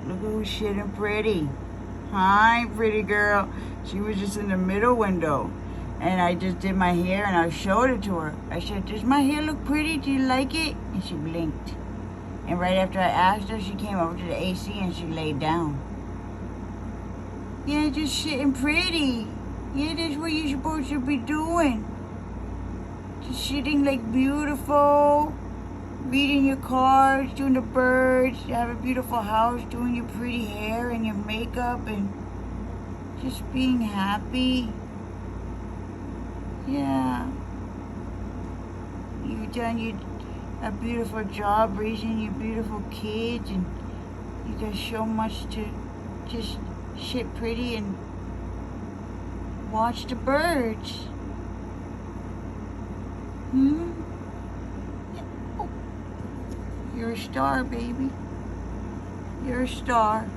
Look who's shitting pretty. Hi, pretty girl. She was just in the middle window. And I just did my hair and I showed it to her. I said, does my hair look pretty? Do you like it? And she blinked. And right after I asked her, she came over to the AC and she laid down. Yeah, just shitting pretty. Yeah, that's what you're supposed to be doing. Just sitting like beautiful, reading your cards, doing the birds, you have a beautiful house, doing your pretty hair and your makeup and just being happy. Yeah. You've done a beautiful job raising your beautiful kids and you got so much to just sit pretty and watch the birds. Yeah. Oh. You're a star, baby. You're a star.